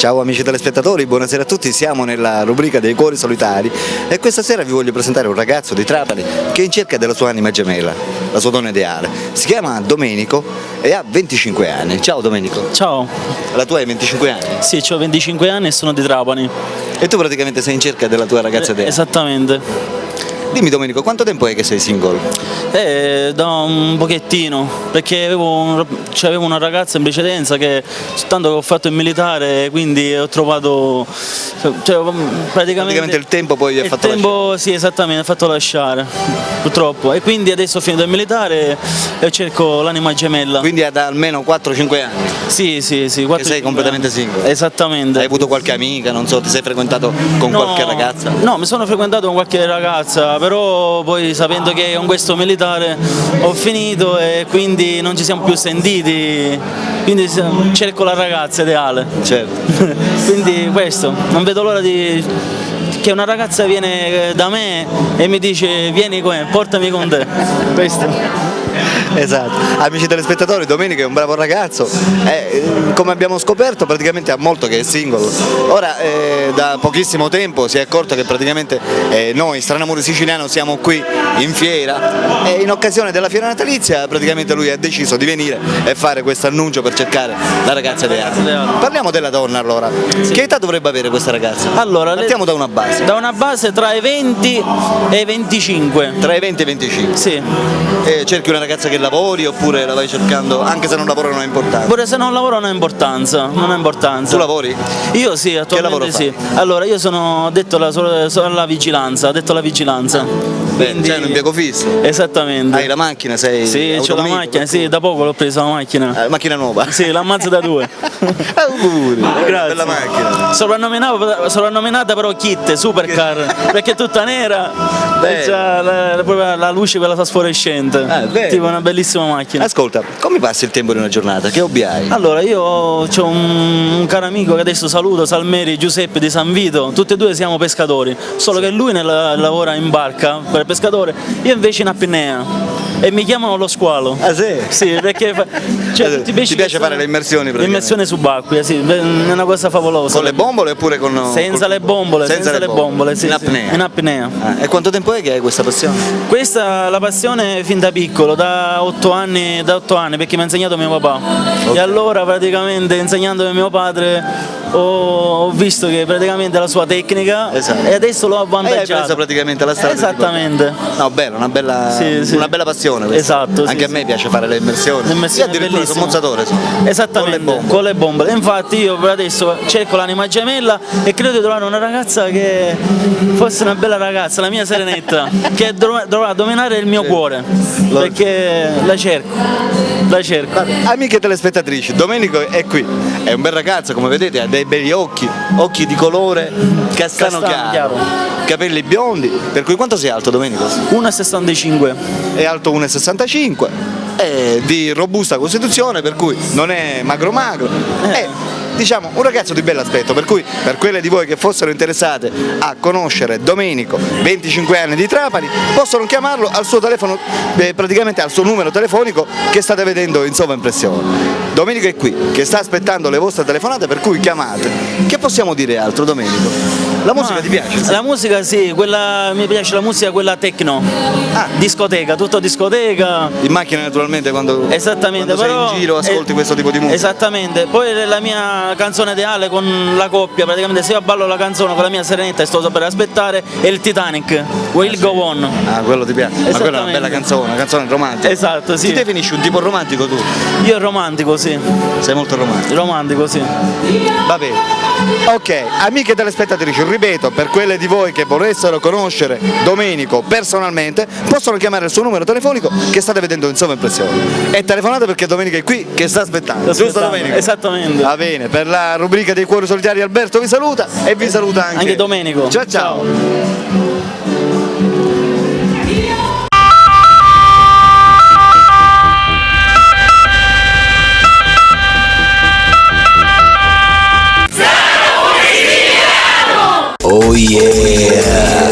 Ciao amici telespettatori, buonasera a tutti, siamo nella rubrica dei cuori solitari e questa sera vi voglio presentare un ragazzo di Trapani che è in cerca della sua anima gemella, la sua donna ideale. Si chiama Domenico e ha 25 anni. Ciao Domenico. Ciao. La tua hai 25 anni? Sì, ho 25 anni e sono di Trapani. E tu praticamente sei in cerca della tua ragazza ideale? Esattamente. Dimmi Domenico, quanto tempo è che sei single? Da un pochettino, perché avevo una ragazza in precedenza che soltanto che ho fatto il militare, quindi ho trovato Praticamente il tempo poi è fatto lasciare. Sì, esattamente, ha fatto lasciare, purtroppo. E quindi adesso ho finito il militare e cerco l'anima gemella. Quindi da almeno 4-5 anni? Sì, 4, che sei completamente single? Esattamente. Hai avuto qualche amica, non so, ti sei frequentato con qualche ragazza? No, mi sono frequentato con qualche ragazza, però poi sapendo che con questo militare ho finito e quindi non ci siamo più sentiti, quindi cerco la ragazza ideale. Certo. Quindi questo, non vedo l'ora che una ragazza viene da me e mi dice vieni con me, portami con te. Questo. Esatto, amici telespettatori, Domenico è un bravo ragazzo, come abbiamo scoperto praticamente ha molto che è single. Ora da pochissimo tempo si è accorto che praticamente noi Stranamore Siciliano siamo qui in fiera e in occasione della fiera natalizia praticamente lui ha deciso di venire e fare questo annuncio per cercare la ragazza ideale. Parliamo della donna allora, sì. Che età dovrebbe avere questa ragazza? Allora, partiamo da una base. Da una base tra i 20 e i 25. Tra i 20 e i 25? Sì. Cerchi una ragazza che lavori oppure la vai cercando, anche se non lavora non ha importanza? Pure se non lavoro non ha importanza, non ha importanza. Tu lavori? Io sì, attualmente che lavoro sì. fai? Allora io sono addetto alla vigilanza, Bene, c'è un impiego fisso? Esattamente. Hai la macchina? Sei sì, c'ho la macchina, sì, da poco l'ho presa la macchina. Macchina nuova? Sì, la Mazda 2. Auguri, grazie. Bella macchina. Soprannominata però Kit, Supercar, perché è tutta nera e c'ha la luce quella fosforescente. Tipo una bellissima macchina. Ascolta, come passi il tempo in una giornata? Che hobby hai? Allora, io ho un caro amico che adesso saluto, Salmeri Giuseppe di San Vito, tutti e due siamo pescatori, solo che lui lavora in barca per pescatore, io invece in apnea. E mi chiamano lo squalo. Ah sì? Sì, perché ti piace fare le immersioni? L'immersione subacquea, sì, è una cosa favolosa. Con le bombole oppure con... Senza le bombole, senza le bombole, sì, in apnea? Sì, in apnea. E quanto tempo è che hai questa passione? Questa la passione fin da piccolo, da 8 anni perché mi ha insegnato mio papà. Okay. E allora praticamente insegnandomi mio padre ho visto che praticamente la sua tecnica, esatto. E adesso l'ho avvantaggiato. Hai preso praticamente la strada. Esattamente. No, bella, una bella passione questa. Esatto. Anche a me piace fare le immersioni. Io addirittura sono mozzatore. Esattamente, con le bombole. Infatti io per adesso cerco l'anima gemella e credo di trovare una ragazza che fosse una bella ragazza, la mia Serenetta, che dovrà dominare il mio cuore, perché la cerco. Amiche telespettatrici, Domenico è qui, è un bel ragazzo, come vedete, ha dei belli occhi di colore castano chiaro, capelli biondi, per cui quanto sei alto Domenico? 1,65. È alto 1,65, è di robusta costituzione, per cui non è magro, è diciamo un ragazzo di bell'aspetto, per cui per quelle di voi che fossero interessate a conoscere Domenico, 25 anni di Trapani, possono chiamarlo al suo telefono, praticamente al suo numero telefonico che state vedendo in sovraimpressione. Domenico è qui, che sta aspettando le vostre telefonate, per cui chiamate. Che possiamo dire altro, Domenico? La musica ti piace? La musica sì, mi piace la musica quella techno, discoteca, tutto discoteca. In macchina naturalmente quando sei in giro ascolti questo tipo di musica? Esattamente, poi la mia canzone ideale con la coppia, praticamente se io ballo la canzone con la mia Serenetta e sto per aspettare, è il Titanic, Will Go On. Ah, quello ti piace? Ma quella è una bella canzone, una canzone romantica. Esatto, sì. Ti definisci un tipo romantico tu? Io romantico, sì. Sei molto romantico? Romantico, sì. Va bene. Ok, amiche telespettatrici, ripeto, per quelle di voi che volessero conoscere Domenico personalmente, possono chiamare il suo numero telefonico che state vedendo in sovraimpressione. E telefonate perché Domenico è qui che sta aspettando. Giusto Domenico? Esattamente. Va bene, per la rubrica dei cuori solitari Alberto vi saluta e vi saluta anche Domenico. Ciao. Oh yeah!